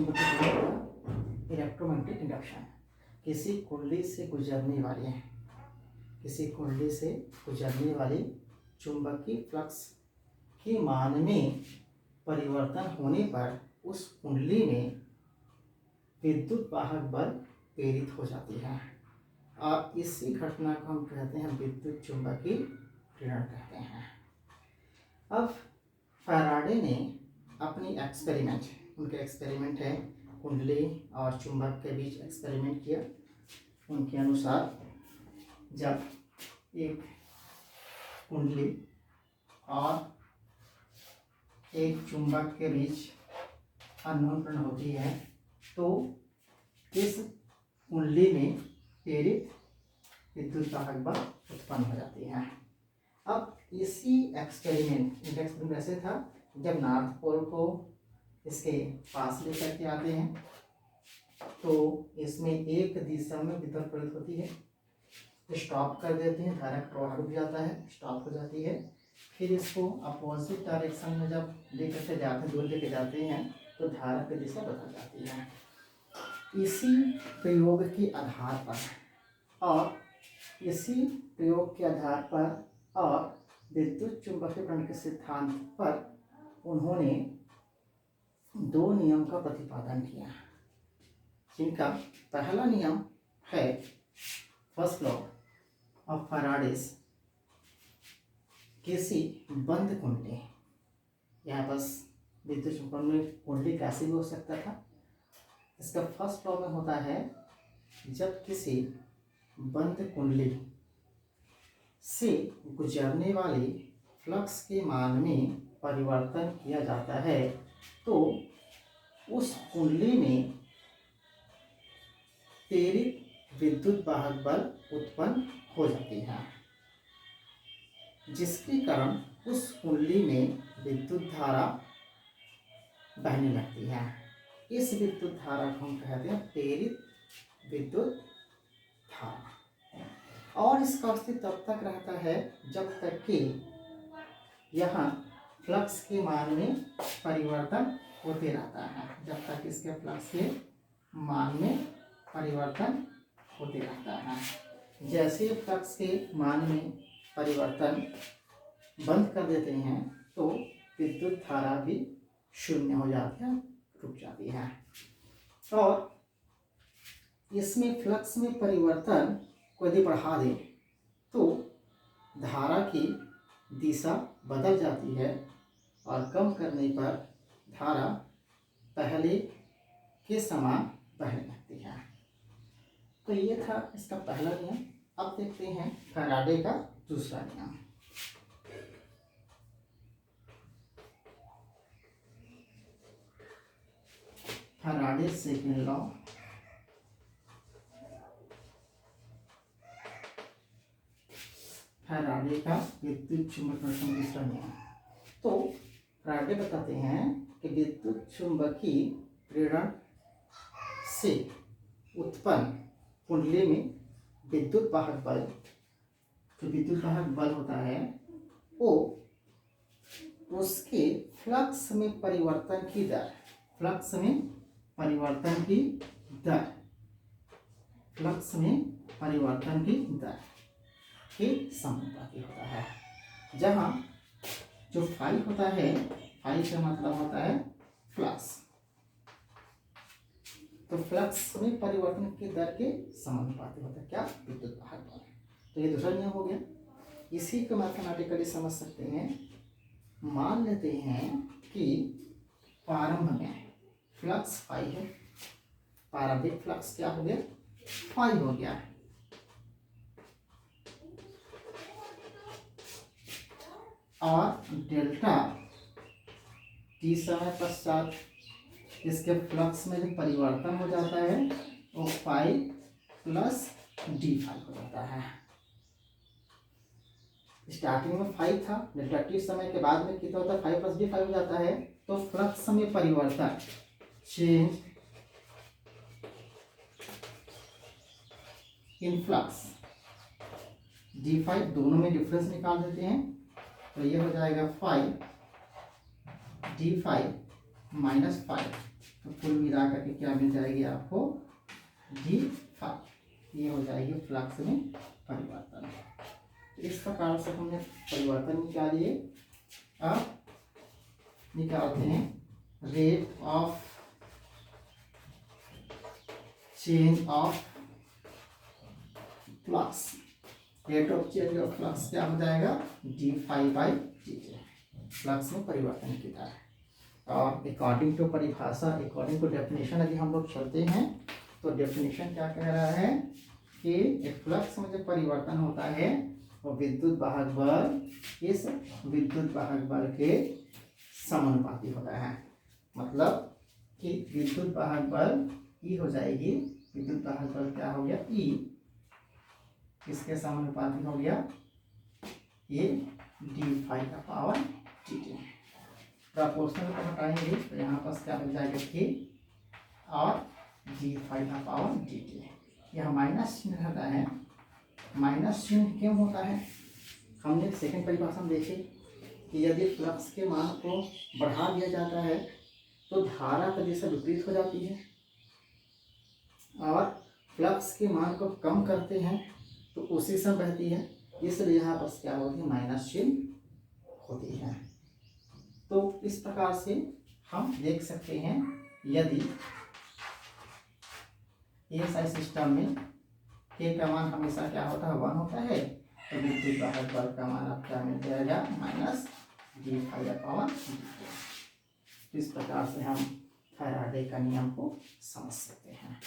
Electromagnetic induction किसी कुंडली से गुजरने वाली चुंबकीय फ्लक्स के मान में परिवर्तन होने पर उस कुंडली में विद्युत वाहक बल प्रेरित हो जाती है और इसी घटना को हम कहते हैं विद्युत चुंबकीय प्रेरण कहते हैं। अब फैराडे ने अपनी उनके एक्सपेरिमेंट है, कुंडली और चुंबक के बीच एक्सपेरिमेंट किया। उनके अनुसार जब एक कुंडली और एक चुंबक के बीच आंदोलन होती है तो इस कुंडली में प्रेरित विद्युत वाहक बल उत्पन्न हो जाती है। अब इसी एक्सपेरिमेंट ऐसे था, जब नॉर्थ पोल को इसके पास लेकर के आते हैं तो इसमें एक दिशा में विद्युत प्रेरित होती है, स्टॉप कर देते हैं, धारा का प्रवाह रुक जाता है, स्टॉप हो जाती है। फिर इसको अपोजिट डायरेक्शन में जब लेकर के जाते हैं, दूर लेके जाते हैं तो धारा की दिशा बदल जाती है। इसी प्रयोग के आधार पर और विद्युत चुंबकीय प्रेरण के सिद्धांत पर उन्होंने दो नियम का प्रतिपादन किया, जिनका पहला नियम है फर्स्ट लॉ ऑफ फैराडेज। किसी बंद कुंडली, यहाँ बस विद्युत चुंबकन में कुंडली कैसे भी हो सकता था, इसका फर्स्ट लॉ में होता है जब किसी बंद कुंडली से गुजरने वाली फ्लक्स के मान में परिवर्तन किया जाता है तो उस कुंडली में प्रेरित विद्युत वाहक बल उत्पन्न हो जाती है, जिसके कारण उस कुंडली में विद्युत धारा बहने लगती है। इस विद्युत धारा को हम कहते हैं प्रेरित विद्युत धारा, और इसका अस्तित्व तब तक रहता है जब तक कि यहाँ फ्लक्स के मान में परिवर्तन होते रहता है, जब तक इसके फ्लक्स के मान में परिवर्तन होते रहता है। जैसे फ्लक्स के मान में परिवर्तन बंद कर देते हैं तो विद्युत धारा भी शून्य हो जाती है, रुक जाती है। और इसमें फ्लक्स में परिवर्तन को यदि बढ़ा दें तो धारा की दिशा बदल जाती है और कम करने पर धारा पहले के समान बहने लगती है। तो ये था इसका पहला नियम। अब देखते हैं फैराडे का दूसरा नियम। Faraday second law. फैराडे का विद्युत चुंबकीय दूसरा नियम। तो फैराडे बताते हैं कि विद्युत चुंबकीय प्रेरण से उत्पन्न कुंडली में विद्युत वाहक बल, जो विद्युत वाहक बल होता है वो उसके फ्लक्स में परिवर्तन की दर के समानुपाती होता है। जहाँ जो फाई होता है, फाई का मतलब होता है फ्लक्स, तो फ्लक्स में परिवर्तन की दर के समानुपाती होता है क्या, विद्युत वाहक बल। तो ये दूसरा नियम हो गया। इसी को मैथमेटिकली समझ सकते हैं। मान लेते हैं कि प्रारंभ में फ्लक्स फाई है, प्रारंभिक फ्लक्स क्या हो गया, फाई हो गया। और डेल्टा टी समय पश्चात इसके फ्लक्स में जो परिवर्तन हो जाता है वो फाई प्लस डी फाई हो जाता है। स्टार्टिंग में फाई था, डेल्टा टी समय के बाद में कितना होता है, फाई प्लस डी फाई हो जाता है। तो फ्लक्स में परिवर्तन, change in flux, d phi, दोनों में डिफरेंस निकाल देते हैं तो ये हो जाएगा phi d phi minus phi तो कुल मिला करके क्या मिल जाएगी आपको, d∅। ये हो जाएगी फ्लक्स में परिवर्तन। तो इस प्रकार से हमने परिवर्तन निकाल लिए। अब निकालते हैं rate of change of flux. Rate of change of flux क्या हो जाएगा, d∅/dt। फ्लक्स में परिवर्तन की दर। और अकॉर्डिंग टू परिभाषा, अकॉर्डिंग टू डेफिनेशन यदि हम लोग चलते हैं तो डेफिनेशन क्या कह रहा है कि एक फ्लक्स में जो परिवर्तन होता है वो विद्युत वाहक बल इस विद्युत वाहक बल के समानुपाती होता है। मतलब कि विद्युत वाहक बल ई हो जाएगी, विद्युत वाहक बल क्या हो गया, ई किसके समानुपाती हो गया, ये d∅/dt। प्रपोर्शनल को हटाएंगे तो यहाँ पास क्या मिल जाएगा, कि और d∅/dt। यह माइनस चिन्ह रहता है। माइनस चिन्ह क्यों होता है, हमने सेकंड परिभाषा में देखे कि यदि फ्लक्स के मान को बढ़ा दिया जाता है तो धारा का दिशा विपरीत हो जाती है, और फ्लक्स के मान को कम करते हैं तो उसी समय बहती है, इसलिए यहाँ पर क्या होती है, माइनस चिन्ह होती है। तो इस प्रकार से हम देख सकते हैं यदि एएसआई सिस्टम में के का मान हमेशा क्या होता है, 1 होता है, तो विद्युत वाहक बल का मान अब क्या मिल जाएगा, -d∅/dt। इस प्रकार से हम फैराडे का नियम को समझ सकते हैं।